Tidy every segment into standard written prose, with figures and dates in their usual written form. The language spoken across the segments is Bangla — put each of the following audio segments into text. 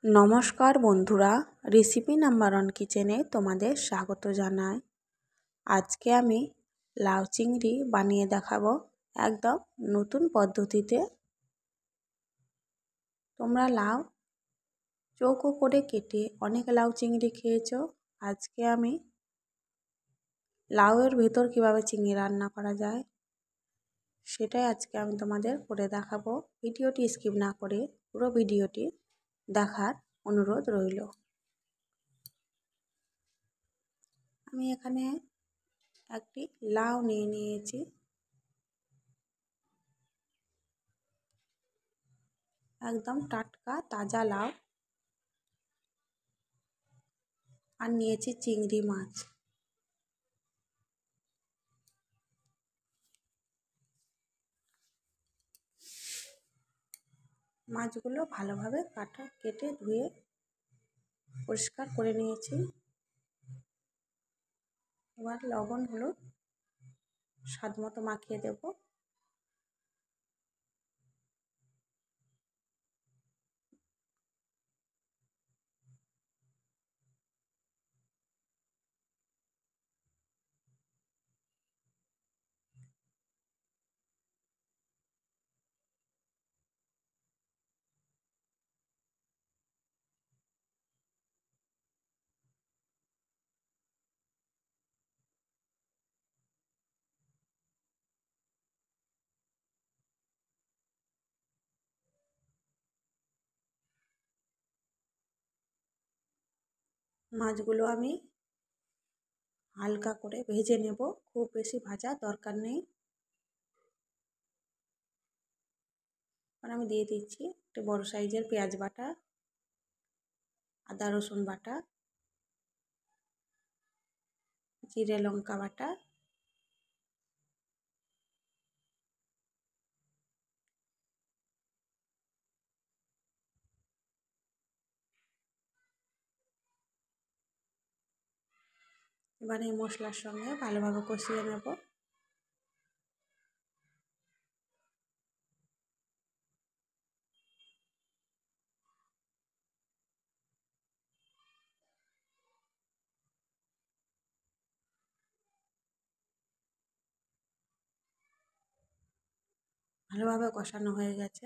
নমস্কার বন্ধুরা, রেসিপি নাম্বার 1 কিচেনে তোমাদের স্বাগত জানাই। আজকে আমি লাউ চিংড়ি বানিয়ে দেখাবো একদম নতুন পদ্ধতিতে। তোমরা লাউ চৌকো করে কেটে অনেক লাউ চিংড়ি খেয়েছো। আজকে আমি লাউয়ের ভেতর কিভাবে চিংড়ি রান্না করা যায় সেটাই আজকে আমি তোমাদের করে দেখাবো। ভিডিওটি স্কিপ না করে পুরো ভিডিওটি দেখার অনুরোধ রইল। আমি এখানে একটি লাউ নিয়ে নিয়েছি। একদম টাটকা তাজা লাউ। আর নিয়েছি চিংড়ি মাছ। মাছগুলো ভালোভাবে কেটে ধুয়ে পরিষ্কার করে নিয়েছি। এবার লবণ হলুদ স্বাদ মতো মাখিয়ে দেব। মাছগুলো আমি হালকা করে ভেজে নেব, খুব বেশি ভাজার দরকার নেই। আর আমি দিয়ে দিচ্ছি একটু বড় সাইজের পেঁয়াজ বাটা, আদা রসুন বাটা, জিরে লঙ্কা বাটা, এবার এই মশলার সঙ্গে ভালোভাবে কষিয়ে নেব। ভালোভাবে কষানো হয়ে গেছে।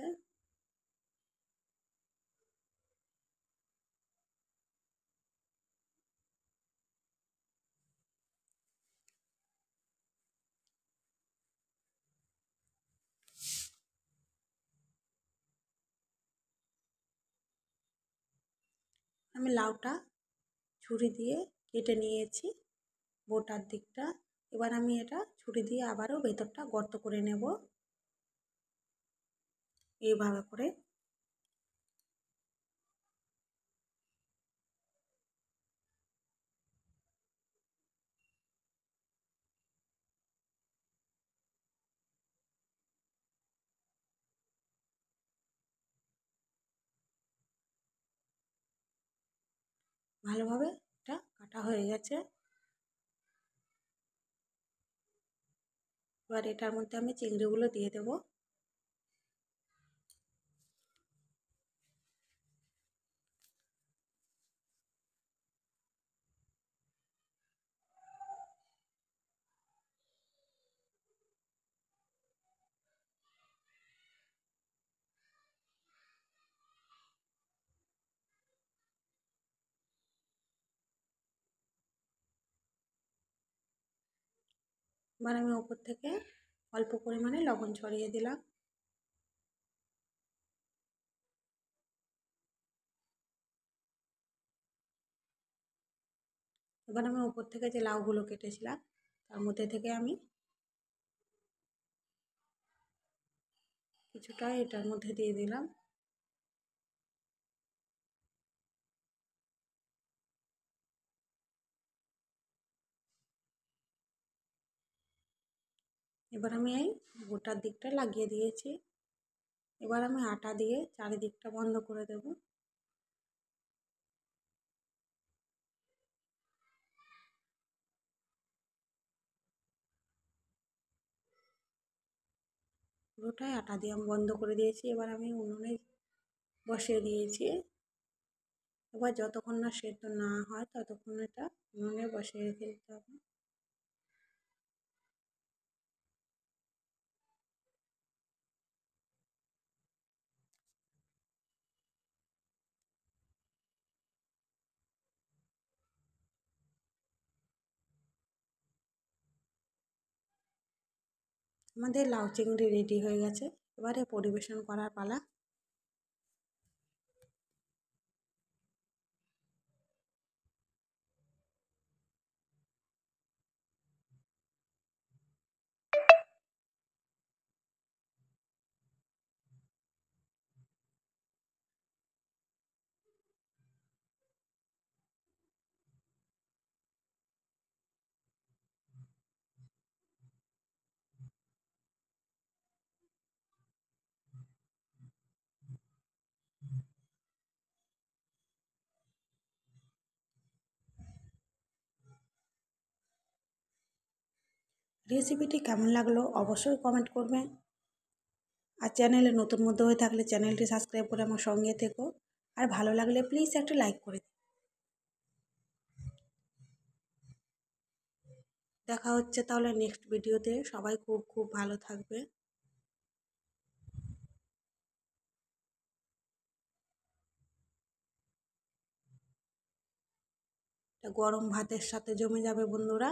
আমি লাউটা ছুরি দিয়ে কেটে নিয়েছি বোটার দিকটা। এবার আমি এটা ছুরি দিয়ে আবারও ভেতরটা গর্ত করে নেব এইভাবে করে। ভালোভাবে এটা কাটা হয়ে গেছে। এবার এটার মধ্যে আমি চিংড়িগুলো দিয়ে দেব। এবার আমি ওপর থেকে অল্প পরিমাণে লবণ ছড়িয়ে দিলাম। এবার আমি ওপর থেকে যে লাউগুলো কেটেছিলাম তার মধ্যে থেকে আমি কিছুটা এটার মধ্যে দিয়ে দিলাম। এবার আমি এই গোটার দিকটা লাগিয়ে দিয়েছি। এবার আমি আটা দিয়ে চারিদিকটা বন্ধ করে দেব। পুরোটাই আটা দিয়ে আমি বন্ধ করে দিয়েছি। এবার আমি উনুনে বসিয়ে দিয়েছি। এবার যতক্ষণ না সেদ্ধ না হয় ততক্ষণ এটা উনুনে বসিয়ে রেখে দিতে হবে। আমাদের লাউ চিংড়ি রেডি হয়ে গেছে, এবারে পরিবেশন করার পালা। রেসিপিটি কেমন লাগলো অবশ্যই কমেন্ট করবেন, আর চ্যানেলে নতুন মধ্যে হয়ে থাকলে চ্যানেলটি সাবস্ক্রাইব করে আমার সঙ্গে থেকো, আর ভালো লাগলে প্লিজ একটা লাইক করে দিন। দেখা হচ্ছে তাহলে নেক্সট ভিডিওতে, সবাই খুব খুব ভালো থাকবে। এটা গরম ভাতের সাথে জমে যাবে বন্ধুরা।